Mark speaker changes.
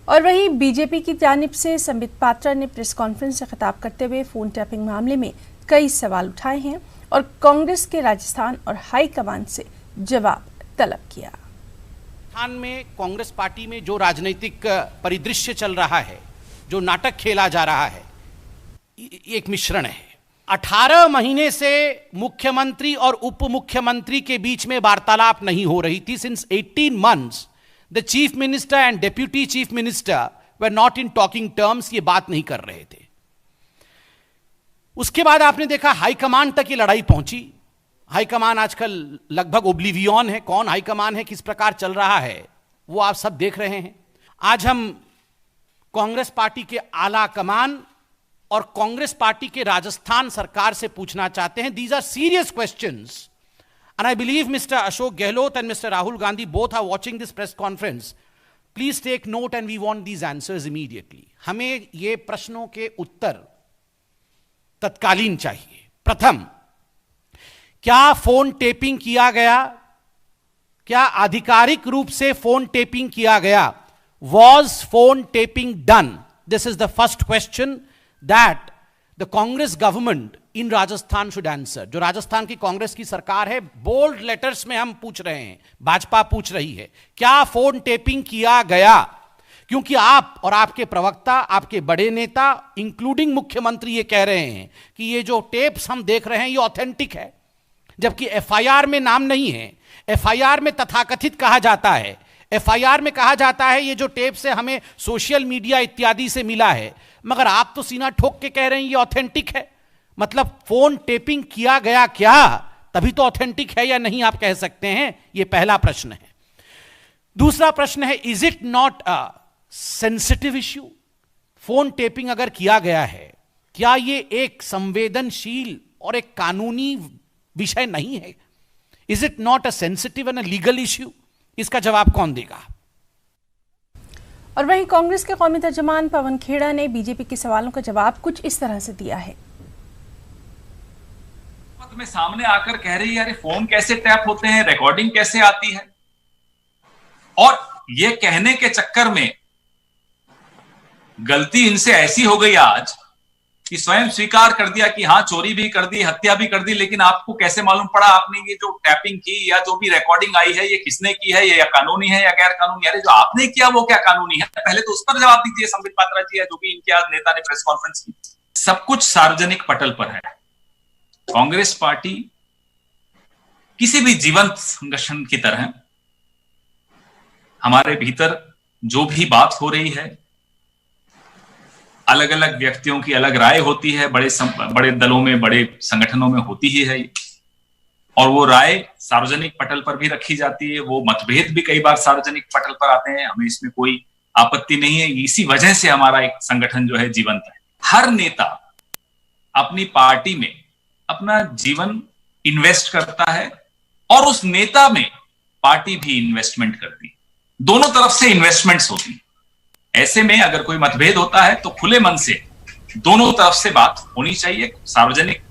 Speaker 1: और वहीं बीजेपी की जानिब से संबित पात्रा ने प्रेस कॉन्फ्रेंस से खिताब करते हुए फोन टैपिंग मामले में कई सवाल उठाए हैं और कांग्रेस के राजस्थान और हाईकमान से जवाब तलब किया।
Speaker 2: राजस्थान में कांग्रेस पार्टी में जो राजनीतिक परिदृश्य चल रहा है, जो नाटक खेला जा रहा है, एक मिश्रण है। 18 महीने से मुख्यमंत्री और उप मुख्यमंत्री के बीच में वार्तालाप नहीं हो रही थी। Since 18 months the chief minister and deputy chief minister were not in talking terms, ये बात नहीं कर रहे थे। उसके बाद आपने देखा हाईकमान तक ये लड़ाई पहुंची। हाईकमान आजकल लगभग ओब्लिवियन है, कौन हाईकमान है, किस प्रकार चल रहा है, वो आप सब देख रहे हैं। आज हम कांग्रेस पार्टी के आला कमान और कांग्रेस पार्टी के राजस्थान सरकार से पूछना चाहते हैं। These are serious questions and I believe Mr. Ashok Gehlot and Mr. Rahul Gandhi both are watching this press conference. Please take note and we want these answers immediately. हमें ये प्रश्नों के उत्तर तत्कालीन चाहिए। प्रथम, क्या फोन टेपिंग किया गया? क्या आधिकारिक रूप से फोन टेपिंग किया गया? Was phone taping done? This is the first question that the Congress government in Rajasthan should answer. जो राजस्थान की कांग्रेस की सरकार है, बोल्ड लेटर्स में हम पूछ रहे हैं, भाजपा पूछ रही है, क्या फोन टेपिंग किया गया? क्योंकि आप और आपके प्रवक्ता, आपके बड़े नेता इंक्लूडिंग मुख्यमंत्री ये कह रहे हैं कि ये जो टेप्स हम देख रहे हैं ये ऑथेंटिक है, जबकि एफआईआर में नाम नहीं है। एफआईआर में तथाकथित कहा जाता है, एफआईआर में कहा जाता है ये जो टेप्स है हमें सोशल मीडिया इत्यादि से मिला है, मगर आप तो सीना ठोक के कह रहे हैं ये ऑथेंटिक है। मतलब फोन टेपिंग किया गया क्या? तभी तो ऑथेंटिक है या नहीं आप कह सकते हैं। यह पहला प्रश्न है। दूसरा प्रश्न है, is it not a sensitive issue? Phone tapping अगर किया गया है, क्या यह एक संवेदनशील और एक कानूनी विषय नहीं है? Is it not a sensitive and a legal issue? इसका जवाब कौन देगा?
Speaker 1: और वहीं कांग्रेस के कौमी तर्जुमान पवन खेड़ा ने बीजेपी के सवालों का जवाब कुछ इस तरह से दिया है।
Speaker 3: में सामने आकर कह रही है अरे फोन कैसे टैप होते हैं, रिकॉर्डिंग कैसे आती है, और ये कहने के चक्कर में गलती इनसे ऐसी हो गई आज कि स्वयं स्वीकार कर दिया कि हाँ चोरी भी कर दी, हत्या भी कर दी, लेकिन आपको कैसे मालूम पड़ा आपने ये जो टैपिंग की या जो भी रिकॉर्डिंग आई है ये किसने की है, ये या कानूनी है या गैर कानूनी? अरे जो आपने किया वो क्या कानूनी है? पहले तो उस पर जवाब दीजिए संबित पात्रा जी, है जो भी इनके आज नेता ने प्रेस कॉन्फ्रेंस की। सब कुछ सार्वजनिक पटल पर है। कांग्रेस पार्टी किसी भी जीवंत संगठन की तरह हमारे भीतर जो भी बात हो रही है, अलग अलग व्यक्तियों की अलग राय होती है, बड़े दलों में, बड़े संगठनों में होती ही है, और वो राय सार्वजनिक पटल पर भी रखी जाती है। वो मतभेद भी कई बार सार्वजनिक पटल पर आते हैं, हमें इसमें कोई आपत्ति नहीं है। इसी वजह से हमारा एक संगठन जो है जीवंत है। हर नेता अपनी पार्टी में अपना जीवन इन्वेस्ट करता है और उस नेता में पार्टी भी इन्वेस्टमेंट करती है। दोनों तरफ से इन्वेस्टमेंट्स होती है। ऐसे में अगर कोई मतभेद होता है तो खुले मन से दोनों तरफ से बात होनी चाहिए, सार्वजनिक